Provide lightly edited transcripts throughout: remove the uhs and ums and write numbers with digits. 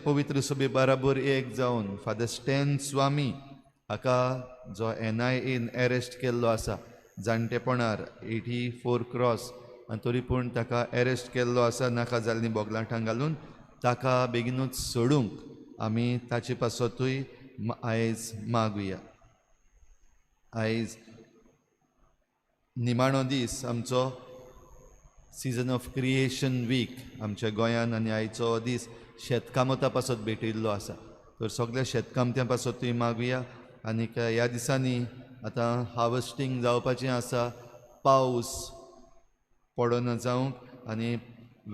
पवित्र सभे बराबर एक जावन फादर स्टॅन स्वामी हाका जो NIAन अरेस्ट केल्लो आसा जाणटेपणार 84 क्रॉस आनी तरी पूण ताका अरेस्ट केल्लो आसा नाका जाल्लीं बोगलांठां घालून ताका बेगीनूच सोडूंक आमी ताचे पासतूय आयज मागुया. आयज निमाणो दीस आमचो सीजन ऑफ क्रिएशन वीक आमच्या गोंयान आनी आयचो दीस शेतकामता पासत भेटिल्लो आसा. तर सगळ्या शेतकामत्यां पासतूय मागुया. आनीक ह्या दिसांनी आतां हार्वेस्टिंग जावपाचें आसा. पावस पडना जावंक आनी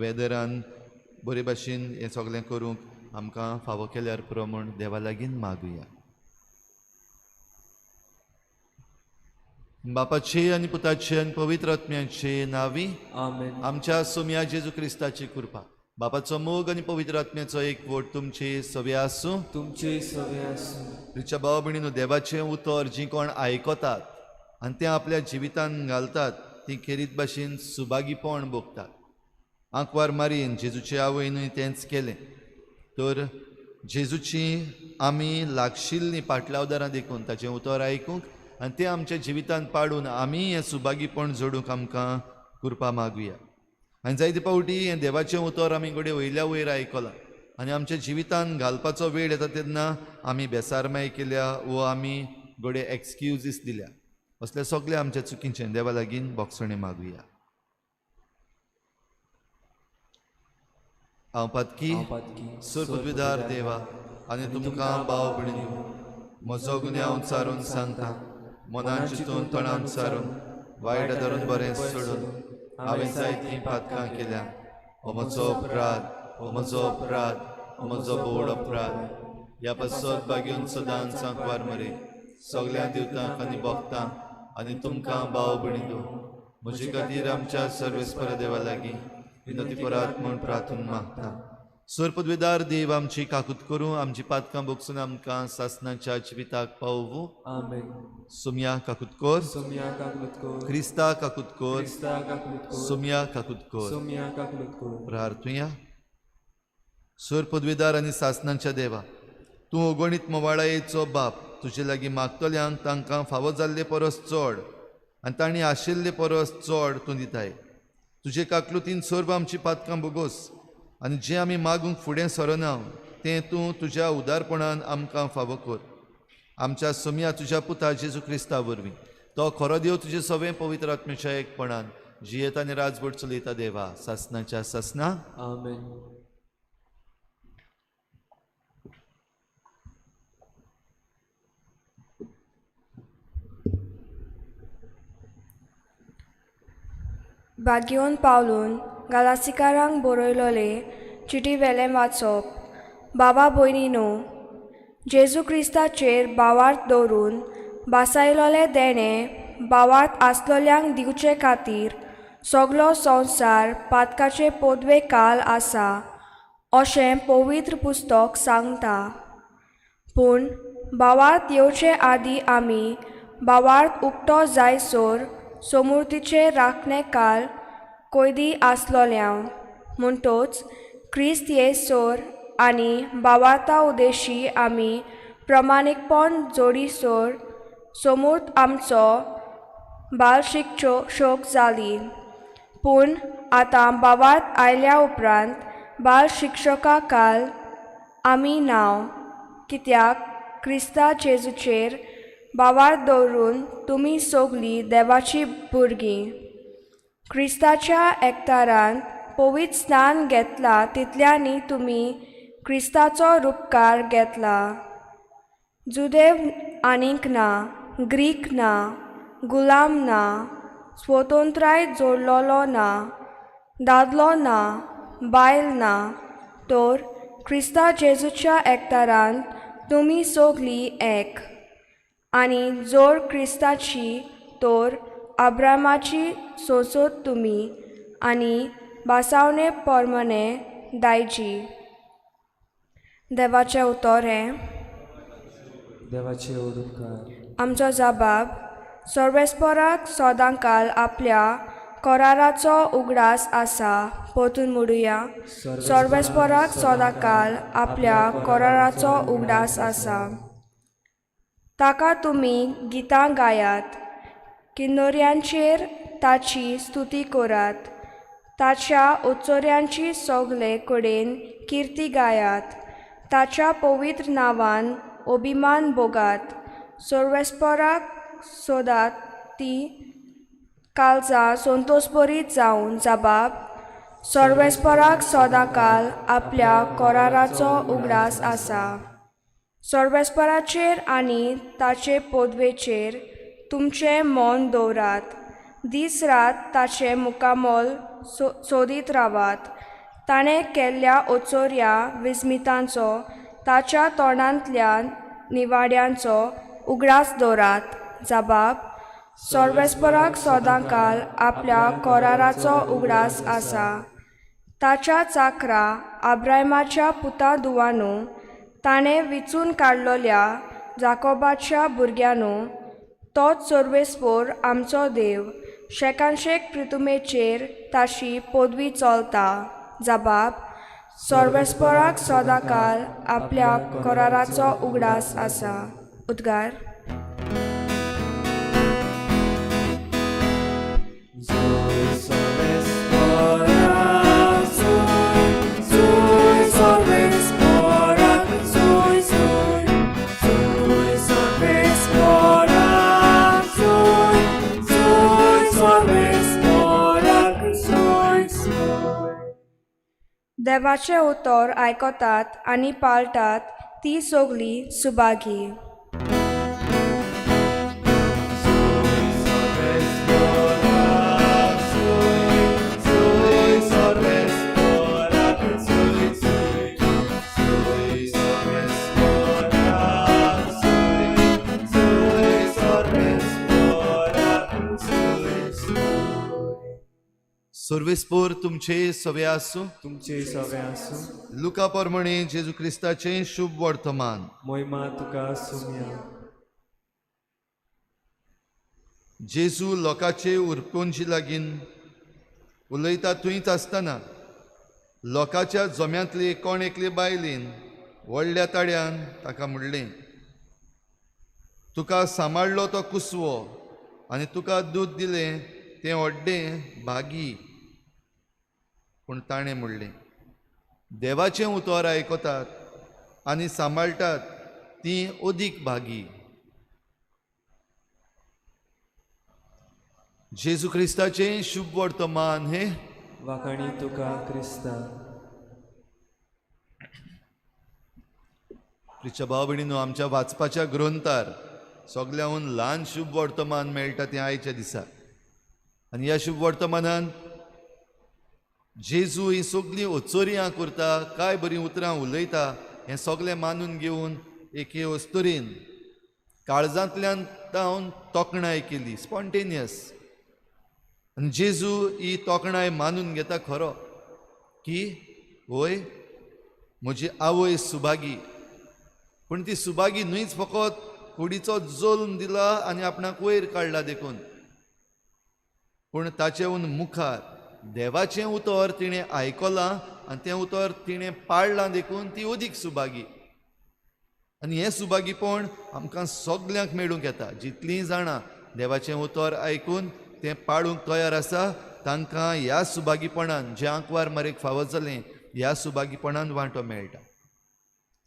वेदरान बरे भाशेन हें सगळें करूंक आमकां फावो केल्यार पुरो म्हूण देवा लागीं मागुया. बापाचे आनी पुताचे आनी पवित्र आत्म्याचे नांवी आमेन. आमच्या सोम्या जेजू क्रिस्ताची कृपा बापाचो मोग आनी पवित्र आत्म्याचो एकवट तुमचे सवे आसूं. तुमचे सवे आसूं. तुमच्या भाव भयणीनो देवाचें उतर जीं कोण आयकतात आनी तें आपल्या जिवितान घालतात तीं खेरीत भाशेन सुभागीपण भोगतात. आंकवार मारीन जेजूचे आवयनूय तेंच केलें. तर जेजूची आमी लागशिल्लीं पाटलावदारां देखून ताचें उतर आयकूंक आनी तें आमच्या जिवितान पाडून आमी हें सुभागीपण जोडूंक आमकां कृपा मागुया. आनी जायते पावटी हें देवाचें उतर आमी घडये वयल्या वयर आयकलां आनी आमच्या जिवितान घालपाचो वेळ येता तेन्ना आमी बेसारमाय केल्या वो आमी घडये एक्सक्युजीस दिल्या. असलें सगळें आमच्या चुकीचें देवा लागीं बोगसणें मागुया. हांव पातकी सुरपदवीदार देवा आनी तुमकां भाव भयणीनो म्हजो गुन्यांव चारून सांगता. मनान चिंतून तोंडान सारून वायट धरून बरें सोडून हांवें जायतीं पातकां केल्या. हो म्हजो अपराध, हो म्हजो अपराध, हो म्हजो बोड अपराध. ह्या पासत बागेवन सदांच सांकवार मरे सगळ्या दिवतांक आनी भोगतां आनी तुमकां भाव भयणीनो म्हजे खातीर आमच्या सर्वेस्पर देवा लागीं विनती करात म्हूण प्रार्थना मागता. सुरपदवीदार देव आमची काकूत करूं आमची पातकां भोगसून आमकां सासणाच्या जिविताक पावूं. आमेन. सुम्या काकूत कोर. सोम्या काकलुत कोर. क्रिस्ता काकूत कोर. क्रिस्ता काकलुत कोर. सुम्या काकूत कोर. सोम्या काकलुत कोर. प्रार्थुया. सुरपदवीदार आनी सासणाच्या देवा तूं अगणीत मोवाळायेचो बाप तुजे लागीं मागतल्यांक तांकां फावो जाल्ले परस चड आनी तांणी आशिल्ले परस चड तूं दिताय. तुजे काकलुतीन सर्व आमची पातकां बोगोस आनी जें आमी मागूंक फुडें सरना तें तूं तुज्या उदारपणान आमकां फावो कर. आमच्या सोम्या तुज्या पुता जेजू क्रिस्ता वरवीं तो खरो देव तुजे सवें पवित्र आत्म्याच्या एकपणान जियेत आनी राजवट चलयता देवा सासणाच्या सासना. आमेन. बागेवन पावलून गालासिकारांक बरयलोले चिटी वेलें वाचप. बाबा भयणीनो जेजू क्रिस्ताचेर बावार्थ दवरून बासायलोले देणे बावार्थ आसलोल्यांक दिवचे खातीर सगलो संवसार पातकाचे पोदवे काल आसा अशें पवित्र पुस्तक सांगता. पूण बावार्थ येवचे आदीं आमी बावार्थ उक्तो जायसोर समृद्धीचे राखणे काल कोयदी आसलोल्यां म्हणटोच क्रिस्त येसोर आनी बावार्था उदेशी आमी प्रमाणीकपण जोडीसोर समूर्त आमचो बालशिकचो शोक जाली. पूण आतां बावार्थ आयल्या उपरांत बाल शिक्षका काल आमी नांव कित्याक क्रिस्ता जेजूचेर बावार्थ दवरून तुमी सोगलीं देवाची भुरगीं. क्रिस्ताच्या एकतारान पवित्र स्नान घेतला तितल्यांनी तुमी क्रिस्ताचो रुपकार घेतला. जुदेव आनीक ना, ग्रीक ना, गुलाम ना, स्वतंत्राय जोडलोलो ना, दादलो ना, बायल ना, तर क्रिस्ता जेजूच्या एकतारान तुमी सोगलीं एक. आनी जोड क्रिस्ताची तर अब्रामाची सोसोत तुमी आनी बासावणे पोरमणे दायजी. देवाचें उतर हें. देवाचे उदुपकार. आमचो जबाब सर्वेस्पराक सदांकाल आपल्या कोराराचो उगडास आसा. पोतून म्हणुया. सर्वेस्पराक सदांकाल आपल्या कोराराचो उगडास आसा. ताका तुमी गितां गायात. किन्नोऱ्यांचेर ताची स्तुती करात. ताच्या उत्सोऱ्यांची सोगले कडेन किर्ती गायात. ताच्या पवित्र नांवान अभिमान भोगात. सर्वेस्पराक सोदात ती काळजां संतोषभरीत जावन जबाब. सर्वेस्पराक सदांकाल आपल्या कोराराचो उगडास आसा. सर्वेस्पराचेर आनी ताचे पदवेचेर तुमचें मन दवरात. दीस रात ताचे मुखामोल सोदीत रावात. ताणें केल्ल्या ओचोऱ्या विस्मितांचो ताच्या तोंडांतल्या निवाड्यांचो उगडास दवरात. जबाब. सर्वेस्पराक सदांकाल आपल्या कोराराचो उगडास आसा. ताच्या चाकरा आब्रायमाच्या पुता दुवानू ताणें विचून काडलोल्या जाकोबाच्या भुरग्यानू तोच सर्वेस्पोर आमचो देव. शेकांशेक प्रितुमेचेर ताची पदवी चलता. जबाब. सर्वेस्पराक सदांकाल आपल्या कोराराचो उगडास आसा. उद्गार. देवाचे उतर आयकतात आनी पाळटात ती सोगली सुभागी. सर्वेस्पोर तुमचे सवे आसूं. तुमचे सवे आसूं. लुका प्रमाणे जेजू क्रिस्ताचे शुभ वर्तमान. मोहिमा तुका सुम्या. जेजू लोकांचे उरकोंची लागीं उलयता थंयच आसतना लोकांच्या जोम्यांतले कोण एकले बायलेन व्हडल्या ताड्यान ताका म्हणलें, तुका सांबाळलो तो कुसवो आनी तुका दूद दिलें तें व्हड्डें भागी. पूण ताणें म्हणलें, देवाचें उतर आयकतात आनी सांबाळटात तीं अदीक भागी. जेजू क्रिस्ताचें शुभ वर्तमान हे वाखाणी तुका क्रिस्ता. प्रिच्या भाव भयणीनो, आमच्या वाचपाच्या ग्रंथार सगळ्याहून ल्हान शुभ वर्तमान मेळटा तें आयच्या दिसा. आनी ह्या शुभ वर्तमानान जेजू ही सगळीं ओचोरियां करता, काय बरीं उतरां उलयता, हें सगळें मानून घेवन एके वस्तुरीन काळजांतल्यान तावन तोखणाय केली, स्पॉन्टेनियस. आनी जेजू ही तोखणाय मानून घेता खरो की वय म्हजी आवय सुभागी. पूण ती सुभागी न्हूच फकत कुडीचो जोल्म दिला आनी आपणाक वयर काडला देखून, पूण ताचेहून मुखार देवाचें उतर तिणें आयकलां आनी तें उतर तिणें पाळलां देखून ती अदीक सुभागी. आनी हें सुभागीपण आमकां सगल्यांक मेळूंक येता. जितलीं जाणां देवाचें उतर आयकून तें पाळूंक तयार आसा तांकां ह्या सुभागीपणान जें आंकवार मारेक फावो जालें ह्या सुभागीपणान वांटो मेळटा.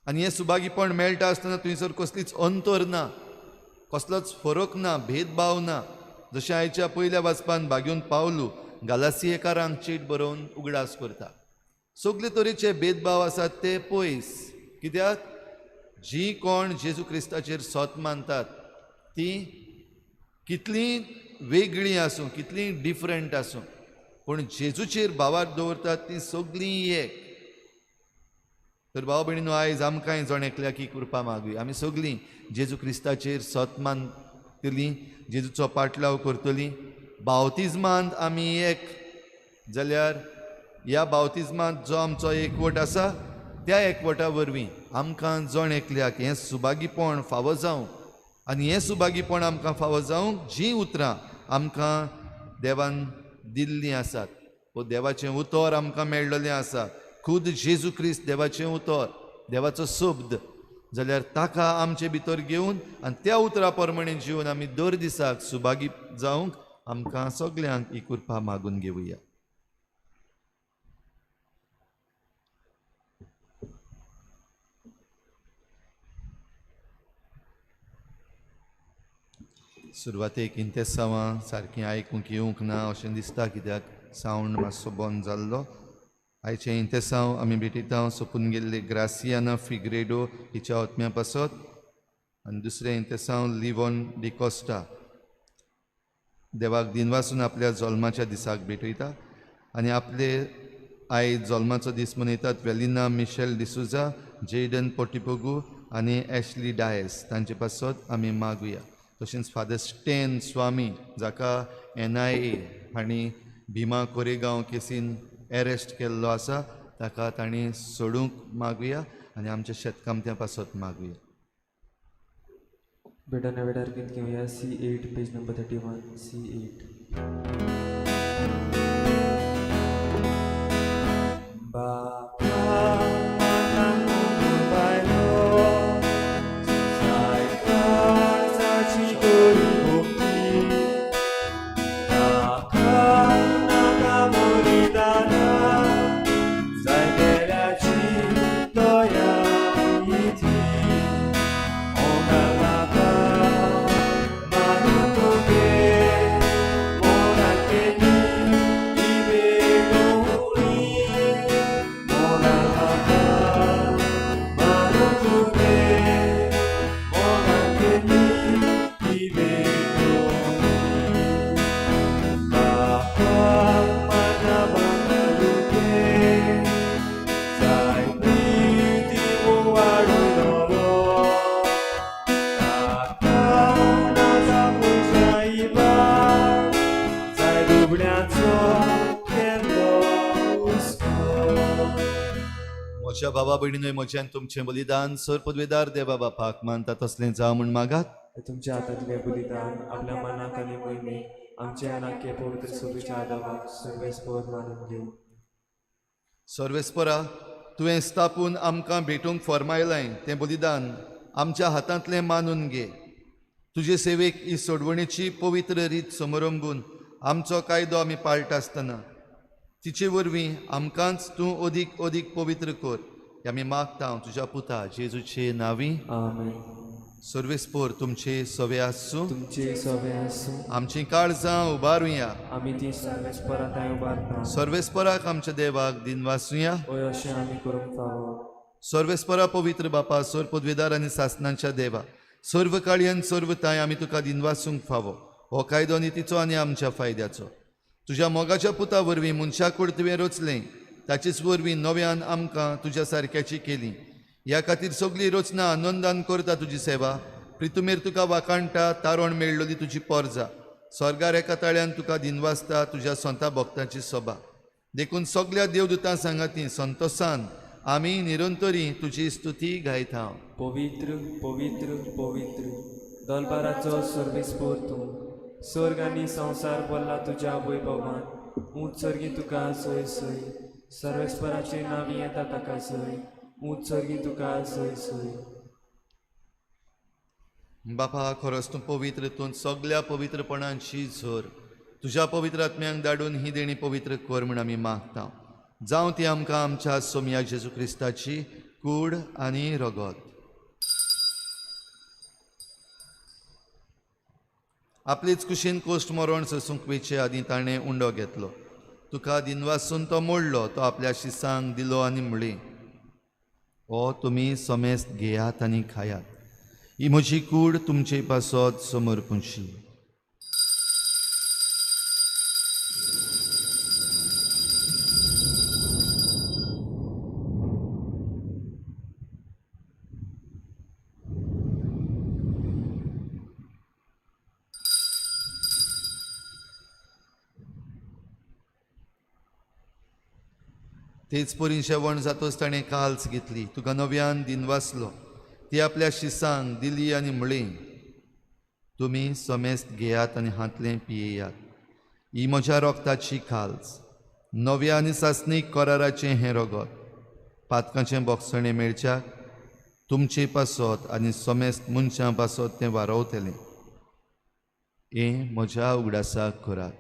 आनी हें सुभागीपण मेळटा आसतना थंयसर कसलीच अंतर ना, कसलोच फरक ना, भेदभाव ना. जशें आयच्या पयल्या वाचपान भाग्यून पावलू गालासियेकारांक चीट बरोवन उगडास करता. सगळे तरेचे भेदभाव आसात ते पयस. कित्याक जीं कोण जेजू क्रिस्ताचेर सोत मानतात तीं कितलीं वेगळीं आसूं, कितलीं डिफरंट आसूं, पूण जेजूचेर भावार दवरतात तीं सगळीं एक. तर भाव भयणीनो, आयज आमकांय जण एकल्याकी कृपा मागुया. आमी सगळीं जेजू क्रिस्ताचेर सोत मानतलीं, जेजूचो पाटलाव करतलीं. बावतिजमांत आमी एक जाल्यार ह्या बावतिजमांत जो आमचो एकवट आसा त्या एकवटा वरवीं आमकां जण एकल्याक हें सुभागीपण फावो जावं. आनी हें सुभागीपण आमकां फावो जावंक जीं उतरां आमकां देवान दिल्लीं आसात वो देवाचें उतर आमकां मेळ्ळलें आसा खुद जेजू क्रिस्त देवाचें उतर देवाचो शब्द जाल्यार ताका आमचे भितर घेवन आनी त्या उतरा प्रमाणे जिवन आमी दर दिसाक सुभागी जावंक आमकां सगल्यांक ही कृपा मागून घेवया. सुरवातेक इंतेसांवां सारकीं आयकूंक येवंक ना अशें दिसता कित्याक सावंड मातसो बंद जाल्लो. आयचें इंतेसांव आमी भेटयता सोंपून गेल्ले ग्रासियाना फिग्रेडो हिच्या आत्म्या पासत आनी दुसरें इंतेसांव लिवॉन डिकोस्टा देवाक दिनवासून आपल्या जल्माच्या दिसाक भेटयता आनी आपले आयज जल्माचो दीस मनयतात वेलिना मिशेल डिसुजा जेडन पोटिपोगू आनी ॲशली डायस तांचे पासत आमी मागुया. तशेंच फादर स्टेन स्वामी जाका NIA हांणी भिमा कोरेगांव केसीन एरेस्ट केल्लो आसा ताका तांणी सोडूंक मागुया आनी आमच्या शेतकामत्या पासत मागुया. बेटा नवेडार गीत घेऊया C8 पेज नंबर 31 C8. म्हज्या बाबा भयणीनूय म्हज्यान तुमचें बलिदान सर पदवेदार देवा बापाक मानता तसलें जावं म्हूण मागात. तुमच्या हातांतलें बलिदान आपल्या मनाक आनी मोहिमेक आमच्या नाके पवित्र सोबीच्या आदाराक सर्वेस्पर मानून घेऊ. सर्वेस्परा तुवें स्थापून आमकां भेटूंक फरमायलें तें बलिदान आमच्या हातांतलें मानून घे. तुजे सेवेक ही सोडवणेची पवित्र रीत समोरंबून आमचो कायदो आमी पाळटा आसतना तिचे वरवीं आमकांच तूं अदीक अदीक पवित्र कर हें आमी मागता तुज्या पुता जेजूचे नांवी. आमेन. सर्वेस्पर तुमचे सवे आसूं तुमचे सवे आसूं आमची काळजां उबारुया आमी ती सर्वेस्परांताय उबारता. सर्वेस्पराक आमच्या देवाक दिनवासुया. ओय अशें आमी करूंक फावो. सर्वेस्परा पवित्र बापा सर पदवेदार आनी सासणांच्या देवा सर्व काळी आनी सर्व ताय आमी तुका दिनवासूंक फावो. हो कायदो नितीचो आनी आमच्या फायद्याचो तुज्या मोगाच्या पुता वरवीं मनशाकूड तुवें रचलें ताचेच वरवीं नव्यान आमकां तुज्या सारक्याची केली. ह्या खातीर सगळीं रचना आनंदान करता तुजी सेवा. प्रितुमेर तुका वाकाणटा तारण मेळ्ळली तुजी पोरजा. स्वर्गार एका ताळ्यान तुका दिनवासता तुज्या स्वता भक्तांची सभा. देखून सगळ्या देवदूतां सांगाती संतोषान आमी निरंतरी तुजी स्तुती गायता. पवित्र पवित्र पवित्र दलबाराचो सर्वेस्पर तूं. स्वर्ग आनी संवसार भरला तुज्या वैभवान. ऊंच सर्गी तुका सय सय. सर्वेस्पराचे नांवी येता ताका सय. ऊंच सर्गी तुका सय सय. बापा खरोच तूं पवित्र तूं सगळ्या पवित्रपणांची झर तुज्या पवित्र आत्म्यांक धाडून ही देणी पवित्र कर म्हूण आमी मागता. जावं ती आमकां आमच्या सोम्या जेजू क्रिस्ताची कूड आनी रगत. आपलीच कुशीन कोश्ट मरण सोसूंक वेचे आदी ताणें उंडो घेतलो. तुका दिनवासून तो मोडलो तो आपल्या शिसांक दिलो आनी म्हळें हो तुमी समेस्त घेयात आनी खायात. ही म्हजी कूड तुमचे पासत समर्पूंची. तेच परी जेवण जातोच ताणें काल्स घेतली. तुका नव्यान दिनवासलो. ती आपल्या शिसांक दिली आनी म्हळें तुमी समेस्त घेयात आनी हातलें पियेयात. ही म्हज्या रोगताची खालस, नव्या आनी सासणीक कराराचें हें रगत, पातकाचें बोगसणें मेळच्याक तुमची पासत आनी समेस्त मनशां पासत तें वारवतलें. हें म्हज्या उगडासाक करात.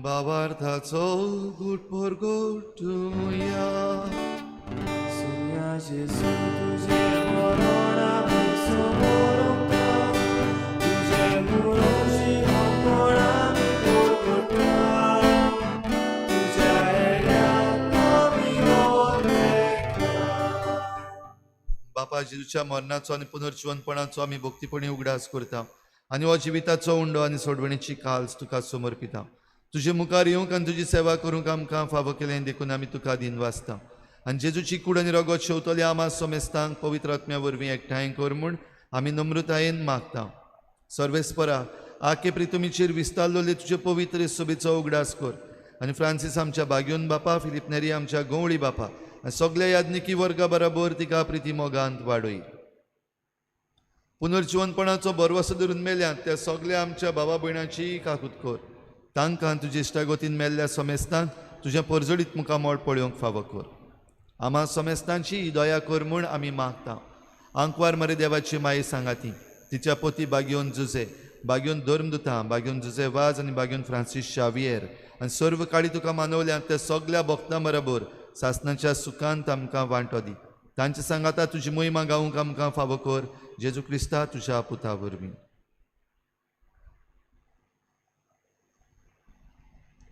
भावार्थाचो घुट भर घोटुया. सुया जेजू तुझे मरण आमी समोर तुझे मुळोशी आपण आमी घोगटा, तुझ्या येड्यात आमी ओरलेखा. बापा जेजूच्या मरणाचो आनी पुनर्जीवनपणाचो आमी भक्तीपणी उगडास करता आनी हो जिविताचो उंडो आनी सोडवणेची काल्स तुका समर्पिता. तुजे मुखार येवंक आनी तुजी सेवा करूंक आमकां फावो केलें देखून आमी तुका दिन वाचता. आनी जेजूची कूड आनी रगत शेवतले आमा सोमेस्तांक पवित्र आत्म्या वरवीं एकठांय कर म्हूण आमी नम्रतायेन मागता. सर्वेस्परा आखे प्रितुमीचेर विस्तारलोले तुजे पवित्र सोबेचो उगडास कर आनी फ्रांसीस आमच्या बागयोन बापा, फिलिप नेरी आमच्या गवळी बापा आनी सगल्या याज्ञिकी वर्गा बराबर तिका प्रिती मोगांत वाडय. पुनर्जीवनपणाचो बरवसो धरून मेल्यांत त्या सगल्या आमच्या भावा भयणांची काकूत कर. तांकां तुजे इश्टागोतीन मेल्ल्या समेस्तांक तुज्या परजडीत मुखार मोड पळोवंक फावो कर. आमा समेस्तांची दया कर म्हूण आमी मागता. आंकवार मरे देवाची माये सांगाती, तिच्या पोती बागयोन जुजे, बागयोन धर्मदुतां, बागयोन जुजे वाज आनी बागयोन फ्रांसीस शावियर आनी सर्व काळी तुका मानवल्यात त्या सगल्या भक्तां बरोबर सासणाच्या सुखांत आमकां वांटो दी. तांच्या सांगाता तुजी मोहिमा गावूंक आमकां फावो कर. जेजू क्रिस्ता तुज्या पुता वरवीं.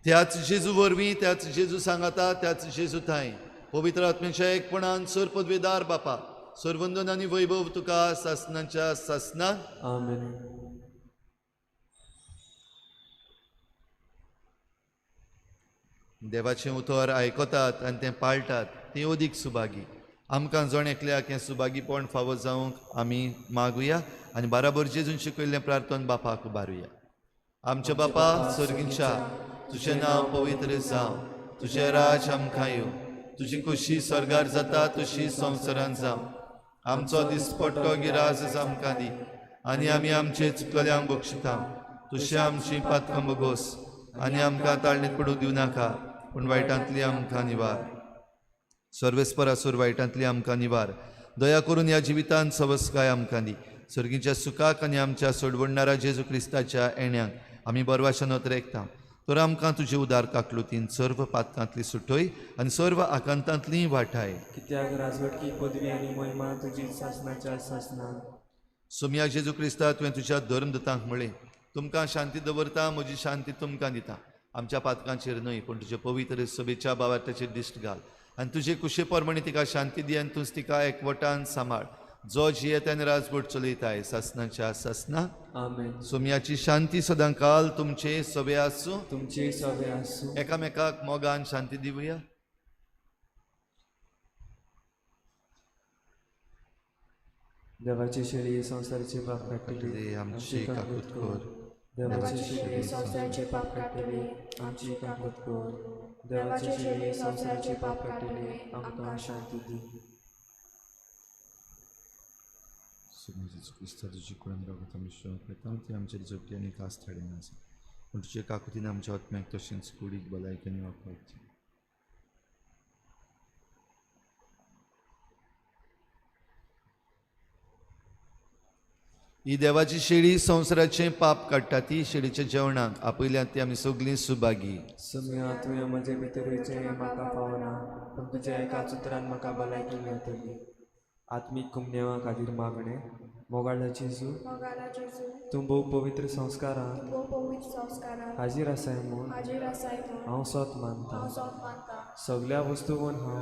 त्याच जेजू वरवीं, त्याच जेजू सांगाता, त्याच जेजू थंय पवित्र आत्म्याच्या एकपणान सर पदवेदार बापा, सर्वंदन आनी वैभव तुका सासणाच्या सासणान. आमेन. देवाचें उतर आयकतात आनी तें पाळटात तीं अदीक सुभागी. आमकां जण एकल्याक हें सुभागीपण फावो जावंक आमी मागुया आनी बाराबर जेजून शिकयल्लें प्रार्थन बापाक उबारुया. आमच्या बापा सर्गींच्या, तुजें नांव पवित्र जावं, तुजें राज आमकां येवं, तुजी खुशी स्वर्गार जाता तशी संवसारांत जावं. आमचो दिसपट्टो गिराज आमकां दी आनी आमी आमचे चुकल्यांक बक्षिता. तुजें आमची पातकां बगोस आनी आमकां ताळणेत पडूंक दिवं नाका, पूण वायटांतली आमकां निवार. सर्वेस्पर आसूर वायटांतली आमकां निवार. दया करून ह्या जिवितांत सवस्काय आमकां दी. सर्गीच्या सुखाक आनी आमच्या सोडवणणारा जेजू क्रिस्ताच्या येण्याक आमी बरवाशान रेखता. तर आमकां तुजे उदार काकलुतीन सर्व पातकांतली सुटय आनी सर्व आकांतांतली वाटाय. कित्याक राजवटकी पदवी आनी महिमा तुजी सासणाच्या सासणान. सोम्या जेजू क्रिस्ता तुवें तुज्या धर्मदतांक म्हळें, तुमकां शांती दवरता, म्हजी शांती तुमकां दिता. आमच्या पातकांचेर न्हय पूण तुजे पवित्र सभेच्या भावार्थाचेर दिश्ट घाल आनी तुजे कुशे परमणी तिका शांती दी आनी तूं तिका एकवटान सांबाळ, जो जियेत्यान राजवट चलयताय सासणाच्या सासणान. आमेन. सोम्याची शांती सदां काल तुमचे सभे आसूं. तुमचे सवे आसूं. एकामेकाक मोगान शांती दिवया. देवाची शेळी संसाराचे पाप काडटली, आमची काकूत कर. देवाची शेळी संसाराचे पाप काडटली, आमची काकूत कर. देवाची शेळी संसाराचे पाप काडटली, आमकां शांती दी. क्रिस्ता तुजी कुळान रावता मिश्रण करता ती आमच्या जोडटी आनी कास थाडेन आसा, पूण तुजे काकुतीन आमच्या आत्म्याक तशेंच कुडीक भलायकेनी वापरची. ही देवाची शेळी संवसाराचें पाप काडटा ती शेळीच्या जेवणाक आपयल्यात ती आमी सगळीं सुभागी. सम्या तुवें म्हजे भितरूचे म्हाका पावना, पूण तुज्या एकाच उतरान म्हाका भलायकी मेळटली. आत्मीक कुमनेवा खातीर मागणें. मोगाळा जेजू, तूं भोव पवित्र संस्कारांत हाजीर आसाय म्हूण हांव सोत मानता. सगल्या वस्तूंवन हांव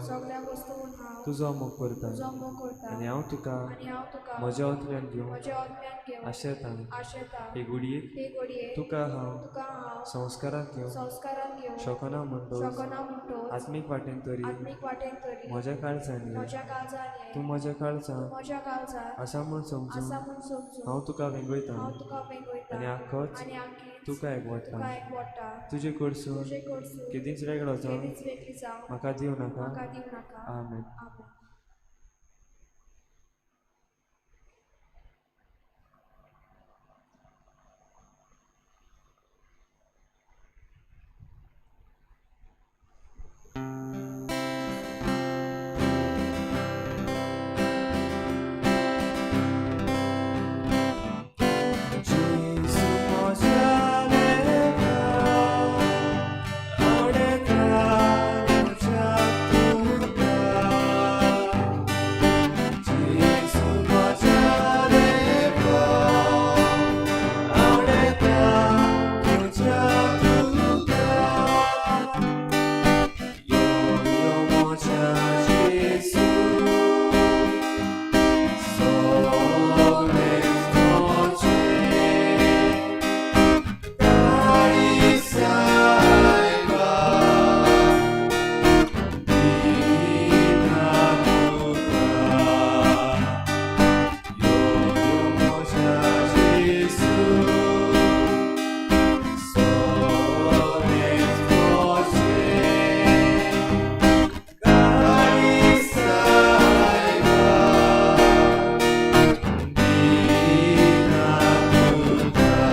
तुजो मोग करता आनी हांव तुका म्हज्या ओतव्यान घेवन आशेतां. हे गुडयेक तुका हांव संस्कारांत घेवन शोकना म्हणटोच आत्मीक वाटेन तरी आत्मीक वाटेन तरी म्हज्या काळजांनी म्हज्या काळजांनी तूं म्हज्या काळजांत म्हज्या काळजांत आसा म्हूण समजून आसा म्हूण समजून हांव तुका वेंगयतां हांव तुका वेंगयतां आनी आखोच आनी आखीच तुका एकवटां तुका एकवटां तुजे कडसून तुजे कडसून केदींच वेगळो जावन केदींच वेगळी जावं म्हाका दिवं नाका म्हाका दिवं नाका आमेन. आमेन. Jesu म्हज्या देवा, आवडेता तुज्या तुका. जेसू म्हज्या देवा, आवडेता तुज्या तुका. यो यो म्हज्या जेसू, सगळें तुजें. Dari saiba dina putra yo yo moja Jesu solet moje Dari saiba dina putra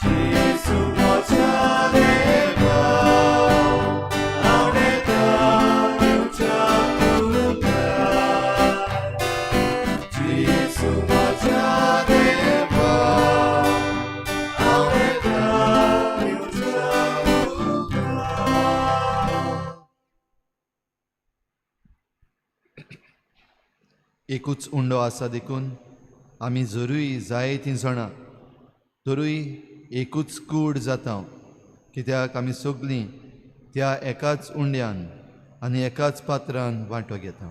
Jesu moja deva, audeta yuja putra. Jesu moja deva, audeta yuja putra. एकूच उंडो आसा देखून आमी जरूय जायतीं जाणां तरूय एकूच कूड जाता कित्याक आमी सगळीं त्या एकाच उंड्यान आनी एकाच पात्रान वांटो घेता.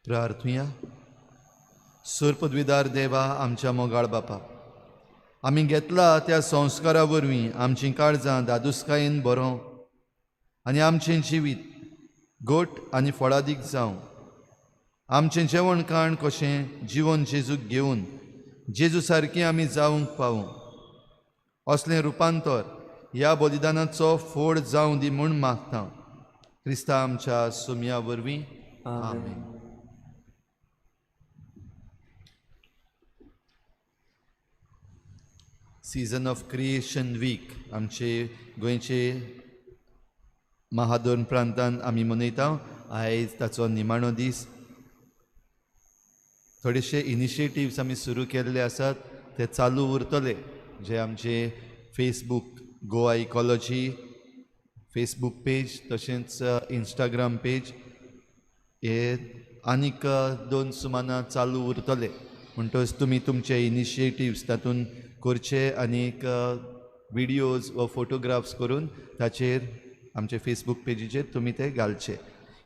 प्रार्थुया. सुरपदवीदार देवा आमच्या मोगाळ बापा, आमी घेतला त्या संस्कारा वरवीं आमचीं काळजां दादूसकायेन बरों आनी आमचें जिवीत गोट आनी फळादीक जावं. आमचें जेवण खाण कशें जिवन जेजूक घेवन जेजू सारकीं आमी जावंक पावूं असलें रुपांतर ह्या बलिदानाचो फोड जावं दी म्हूण मागता. क्रिस्ता आमच्या सुमया वरवीं आमेन. सीजन ऑफ क्रिएशन वीक आमचे गोंयचे महादोन प्रांतांत आमी मनयता. आयज ताचो निमाणो दीस. थोडेशे इनिशिएटिव्स आमी सुरू केल्ले आसात ते चालू उरतले, जे आमचे Facebook Goa ecology Facebook page तशेंच इंस्टाग्राम पेज हे आनीक 2 सुमाना चालू उरतले. म्हणटच तुमी तुमचे इनिशिएटिव्स तातूंत करचे आनीक विडियोज वा फोटोग्राफ्स करून ताचेर आमचे फेसबूक पेजीचेर तुमी ते घालचे.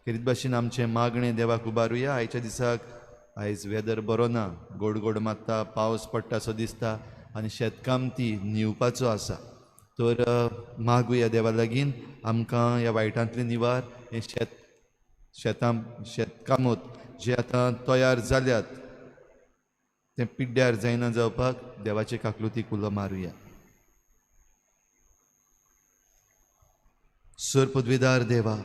खेरीत भाशेन आमचें मागणें देवाक उबारुया. आयच्या दिसाक आयज वेदर बरो ना, गोड गोड मारता, पावस पडटा सो दिसता आनी शेतकाम ती निवपाचो आसा. तर मागुया देवा लागीं आमकां ह्या वायटांतले निवार हे शेतकामत जे आतां तयार जाल्यात ते पिड्ड्यार जायना जावपाक देवाचे काकलुतीक उलो मारुया. सुरपदवीदार देवा,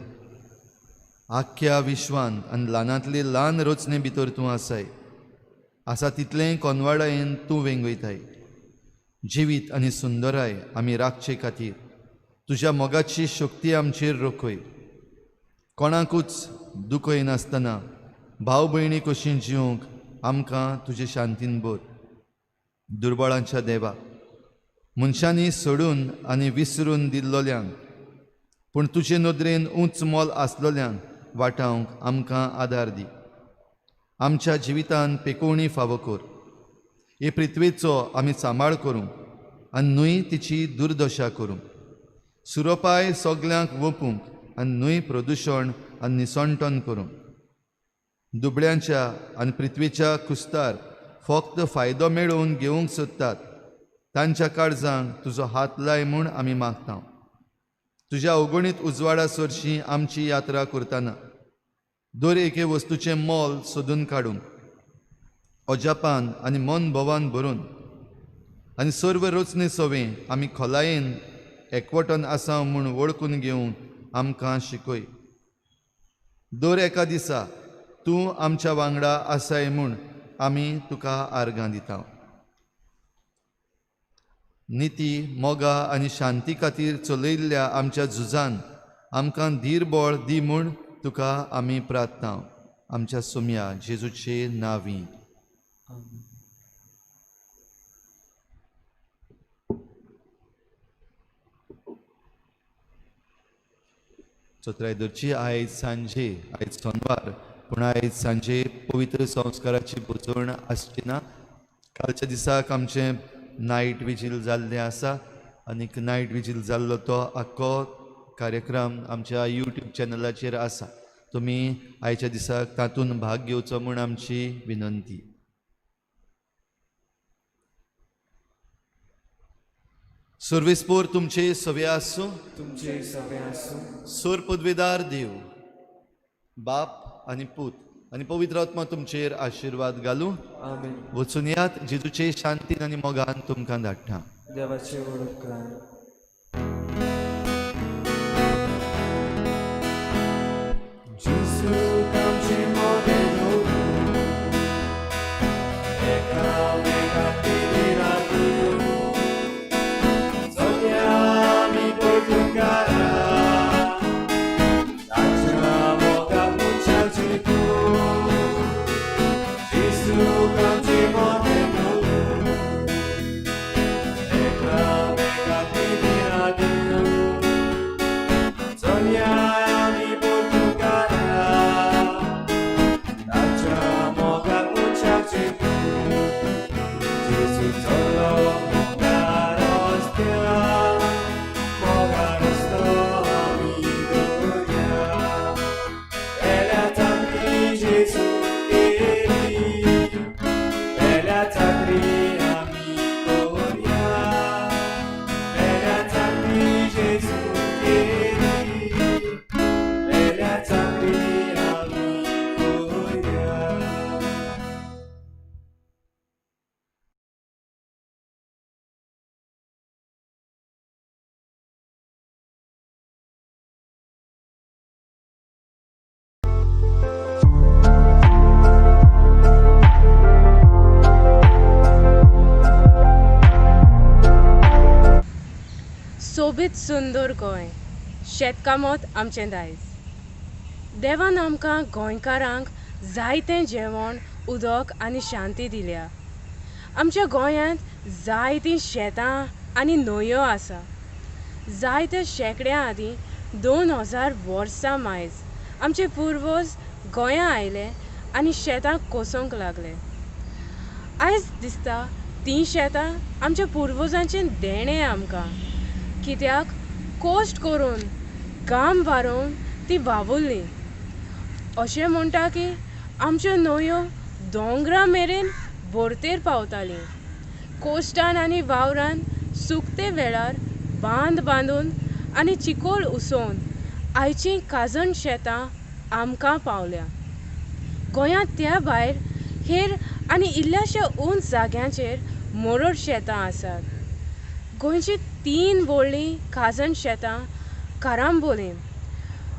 आख्ख्या विश्वान आनी ल्हानांतले ल्हान रचने भितर तूं आसाय. आसा तितलें कोनवाडायेन तूं वेंगयताय. जिवीत आनी सुंदराय आमी राखचे खातीर तुज्या मोगाची शक्ती आमचेर रोखय. कोणाकूच दुखय नासतना भाव भयणी कशीं जिवंक आमकां तुजे शांतीन भर. दुर्बळांच्या देवा, मनशांनी सोडून आनी विसरून दिल्लोल्यांक पूण तुजे नदरेन उंच मोल आसलोल्यांक वाटावंक आमकां आदार दी. आमच्या जिवितान पेकोवणी फावो कर. हे पृथ्वीचो आमी सांबाळ करूं आनी न्हय तिची दुर्दशा करूं. सुरोपाय सगल्यांक वपूंक आनी न्हय प्रदुशण आनी निसणटण करूं. दुबळ्यांच्या आनी पृथ्वीच्या कुस्तार फक्त फायदो मेळोवन घेवंक सोदतात तांच्या काळजांक तुजो हात लाय म्हूण आमी मागता. तुज्या अवगणीत उजवाडा सरशी आमची यात्रा करतना दर एके वस्तूचें मोल सोदून काडूंक अजापान आनी मन भवान भरून आनी सर्व रचने सवें आमी खोलायेन एकवटन आसा म्हूण वळखून घेवंक आमकां शिकय. दर एका दिसा तूं आमच्या वांगडा आसाय म्हूण आमी तुका आर्गां दिता. निती मोगा आनी शांती खातीर चलयल्ल्या आमच्या झुजान आमकां धीरबळ दी म्हूण तुका आमी प्रार्थना. आमच्या सोम्या जेजूचे नांवी. चोत्रायदरची आयज सोनवार पूण आयज सांजे पवित्र संस्काराची बुजवण आसची ना. कालच्या दिसाक आमचें नायट विजील जाल्लें आसा आनीक नायट विजील जाल्लो तो आख्खो कार्यक्रम आमच्या यूट्यूब चॅनलाचेर आसा. तुमी आयच्या दिसाक तातूंत भाग घेवचो म्हूण आमची विनंती. सर्वेस्पोर तुमचे सवे आसूं. तुमचे सवे आसूं. सोर पदवेदार देव बाप आनी पूत आनी पवित्र आत्मा तुमचेर आशिर्वाद घालूं. आमेन. वचून यात जेजूचे शांतीन आनी मोगान तुमकां धाडटा. देवाचे वळख करा. जेसू आमचे मोगे न्हू, एकामेका पिरां दिवं, सगळ्या आमी पोर्तुगाला, ताच्या मोगाक मुखाची तूं. जेसू आमचे मोगे न्हू, एकामेका पिरां दिवं, सगळ्या आमी पोर्तुगाला, ताच्या मोगाक मुखाची तूं. जेसू चलो मोगार रस्त्यार, मोगार रस्तो आमी दोरया. वेल्या चाकरी जेसू केली, वेल्या चाकरी आमी दोरया. वेल्या चाकरी जेसू केली, वेल्या चाकरी आमी दोरया. सोबीत सुंदर गोंय शेतकामत आमचें दायज. देवान आमकां गोंयकारांक जायतें जेवण उदक आनी शांती दिल्या. आमच्या गोंयांत जायतीं शेतां आनी न्हंयो आसा. जायत्या शेंकड्या आदीं 2000 वर्सां मायज आमचे पुर्वज गोंयां आयले आनी शेतां कोसोंक लागले. आयज दिसता तीं शेतां आमच्या पुर्वजांचें देणें आमकां, कित्याक कोश्ट करून घाम व्हारोवन ती वावुरलीं. अशें म्हणटा की आमच्यो न्हंयो दोंगरां मेरेन भोरतेर पावतालीं. कोश्टान आनी वावरान सुकते वेळार बांद बांदून आनी चिकोल उसोवन आयचीं काजण शेतां आमकां पावल्या. गोंयांत त्या भायर हेर आनी इल्ल्याशा उंच जाग्यांचेर मोरड शेतां आसात. गोंयचीं 3 व्हडलीं काजण शेतां कारांबोलीम,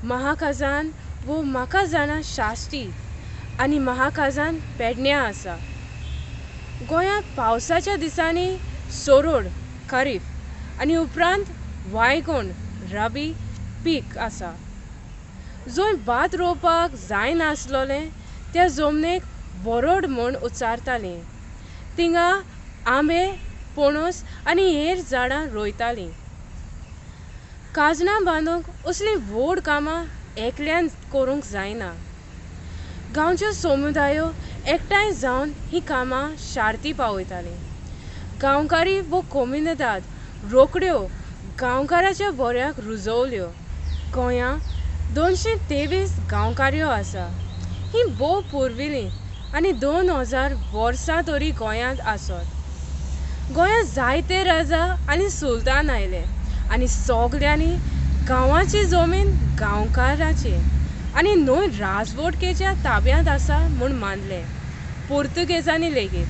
महाकाजान वो म्हाकाजाना शाश्टी आनी महाकाजान पेडण्यां आसा. गोंयांत पावसाच्या दिसांनी सोरोड खरीफ आनी उपरांत वायगोण रबी पीक आसा. जंय भात रोवपाक जायनासलोलें त्या जमनेक बोरोड म्हूण उच्चारतालीं. थिंगा आंबे, पणस आनी हेर झाडां रोयतालीं. काजणां बांदूंक असलीं व्हड कामां एकल्यान करूंक जायना. गांवच्यो समुदायो एकठांय जावन हीं कामां शार्ती पावयतालीं. गांवकारी वो कोमिनदाद रोखड्यो गांवकाराच्या बोऱ्याक रुजवल्यो. गोंयांत 223 गांवकार्यो आसा. हीं भोव पुर्विलीं आनी 2000 वर्सां तरी गोंयांत आसत. गोंयांत जायते राजा आनी सुलतान आयले आनी सगल्यांनी गांवाची जमीन गांवकारांची आनी न्हंय राजवटकेच्या ताब्यांत आसा म्हूण मानलें. पुर्तुगेजांनी लेगीत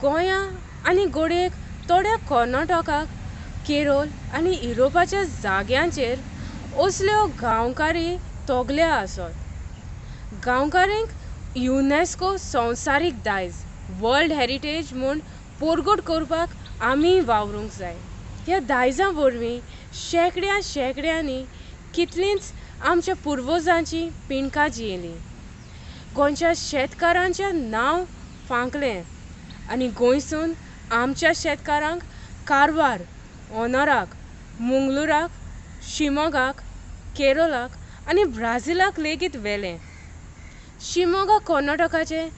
गोंयां आनी गोडयेक थोड्या कर्नाटकाक केरळ आनी युरोपाच्या जाग्यांचेर असल्यो गांवकारी तोगल्या आसत. गांवकारींक युनेस्को संवसारीक दायज वर्ल्ड हेरिटेज म्हूण पोरगोट करपाक आमी वावरूंक जाय. ह्या दायजां वरवीं शेकड्यांनी कितलींच आमच्या पुर्वजांची पिणकां जियेलीं. गोंयच्या शेतकारांचें नांव फांकलें आनी गोंयसून आमच्या शेतकारांक कारवार, ओनोराक, मंगळुराक, शिमोगाक, केरळाक आनी ब्राझीलाक लेगीत व्हेलें. शिमोगा कर्नाटकाचें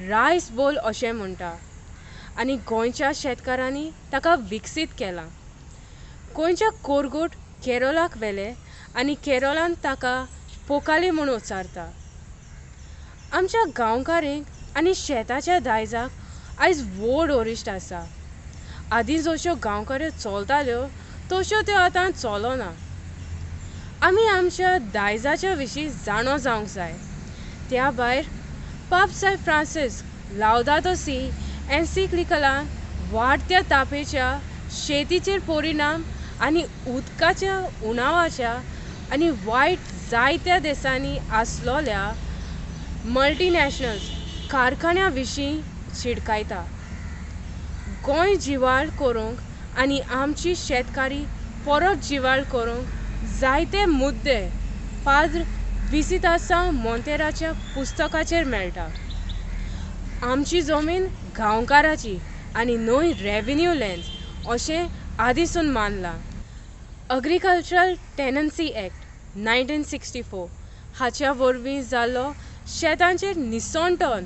रायस बोल अशें म्हणटा आनी गोंयच्या शेतकारांनी ताका विकसीत केलां. गोंयच्या कोरगूट केरळाक व्हेले आनी केरळान ताका पोकाली म्हूण उच्चारता. आमच्या गांवकारींक आनी शेताच्या दायजाक आयज व्हड ओरिश्ट आसा. आदीं जश्यो गांवकार्यो चलताल्यो तश्यो त्यो आतां चलना. आमी आमच्या दायजाच्या विशीं जाणो जावंक जाय. त्या भायर पाप सायब फ्रांसीस लावदातो सी एन्सिक्लिकलान वाडत्या तापेच्या शेतीचेर परिणाम आनी उदकाच्या उणावाच्या आनी वायट जायत्या देशांनी आसलोल्या मल्टीनॅशनल्स कारखान्यां विशीं शिडकायता. गोंय जिवाळ करूंक आनी आमची शेतकारी परत जिवाळ करूंक जायते मुद्दे पाद्र विसितासा मोंतेराच्या पुस्तकाचेर मेळटा. आमची जमीन गांवकाराची आनी न्हंय रेव्हेन्यू लँड्स अशें आदींसून मानलां. एग्रीकल्चरल टेनन्सी एक्ट 1964 हाच्या वरवीं जाल्लो शेतांचेर निसंटोन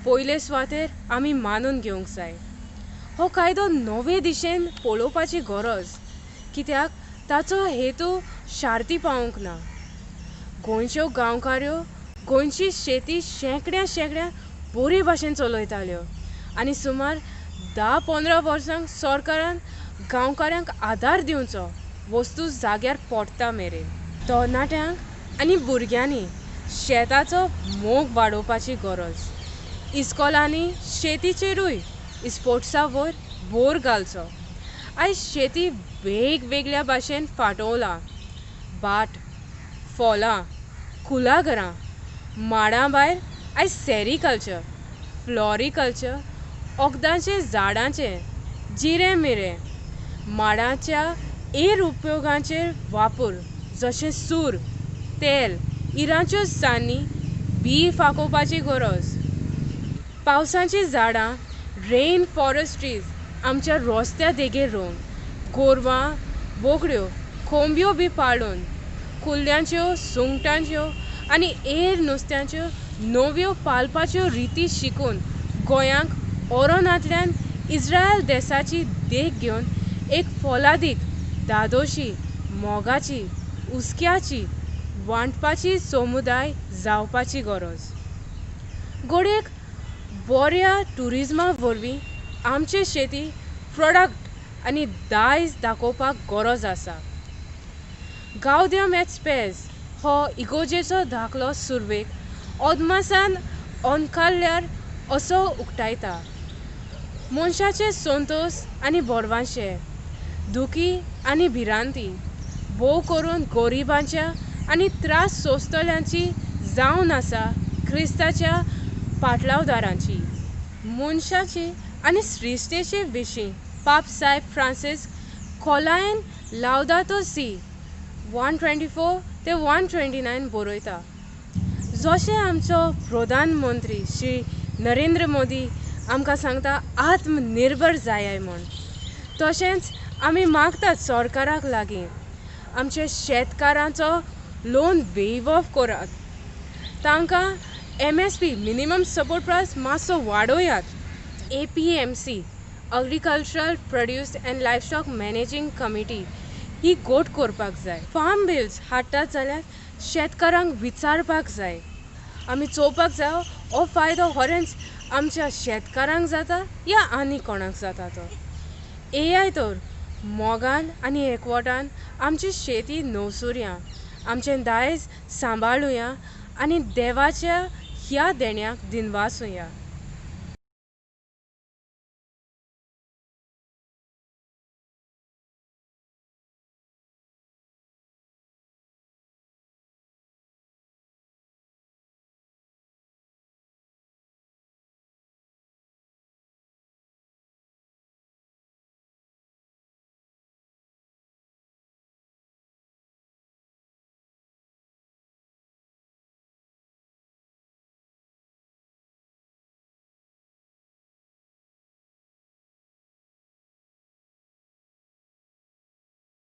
पयले सुवातेर आमी मानून घेवंक जाय. हो कायदो नवे दिशेन पळोवपाची गरज, कित्याक ताचो हेतू शार्ती पावूंक ना. गोंयच्यो गांवकार्यो गोंयची शेती शेंकड्या बरे भाशेन चलयताल्यो आनी सुमार 10-15 वर्सांक सरकारान गांवकाऱ्यांक आदार दिवचो वस्तू जाग्यार पडटा मेरेन. तरणाट्यांक आनी भुरग्यांनी शेताचो मोग वाडोवपाची गरज. इस्कॉलांनी शेतीचेरूय स्पोर्ट्सा वयर भर घालचो. आयज शेती वेगवेगळ्या भाशेन फाटोवला. भाट, फॉलां, कुलाघरां, माडां भायर आयज सॅरिकल्चर, फ्लॉरिकल्चर, वखदांचे झाडांचे जिरे मिरे, माडांच्या एर उपयोगांचेर वापर जशें सूर, तेल, इराच्यो सान्नी बी फाकोवपाची गरज. पावसाची झाडां रेन फॉरेस्ट्रीज आमच्या रस्त्या देगेर रोवन गोरवां, बोकड्यो, कोंब्यो बी पाळून कुल्ल्यांच्यो, सुंगटांच्यो आनी एर नुस्त्यांच्यो नव्यो पालपाच्यो रिती शिकून गोंयांक ओरोनांतल्यान इस्रायल देशाची देख घेवन एक फौलादीक दादोशी, मोगाची, उस्क्याची, वांटपाची समुदाय जावपाची गरज. गोडयेक बऱ्या ट्युरिजमा वरवीं आमचे शेती प्रोडक्ट आनी दायज दाखोवपाक गरज आसा. गांवदियम एट स्पेस हो इगोजेचो धाकलो सुरवेक अदमासान ओनकाल्ल्यार असो उक्तायता. मनशाचे संतोश आनी बोडवांशे, दुखी आनी भिरांती, भोव करून गोरिबांच्या आनी त्रास सोंसतल्यांची जावन आसा क्रिस्ताच्या पाटलावदारांची. मनशाची आनी सृश्टेचे विशीं पाप सायब फ्रांसीस खोलायेन लावदातो सी 124 ते 129 बरयता. जशें आमचो प्रधानमंत्री श्री नरेंद्र मोदी आमकां सांगता आत्मनिर्भर जाय म्हूण, तशेंच आमी मागतात सरकाराक लागीं आमच्या शेतकारांचो लोन वेव ऑफ करात. तांकां MSP मिनिमम सपोर्ट प्रायस मातसो वाडोयात. APMC agricultural produce and livestock managing committee ही गोट करपाक जाय. फार्म बिल्स हाडटात जाल्यार शेतकारांक विचारपाक जाय. आमी चोवपाक जाय हो फायदो खरेंच आमच्या शेतकारांक जाता या आनी कोणाक जाता तो. एआय तर मोगान आनी एकवटान आमची शेती न्हवसुरया, आमचें दायज सांबाळुया आनी देवाच्या ह्या देण्याक दिनवासुया.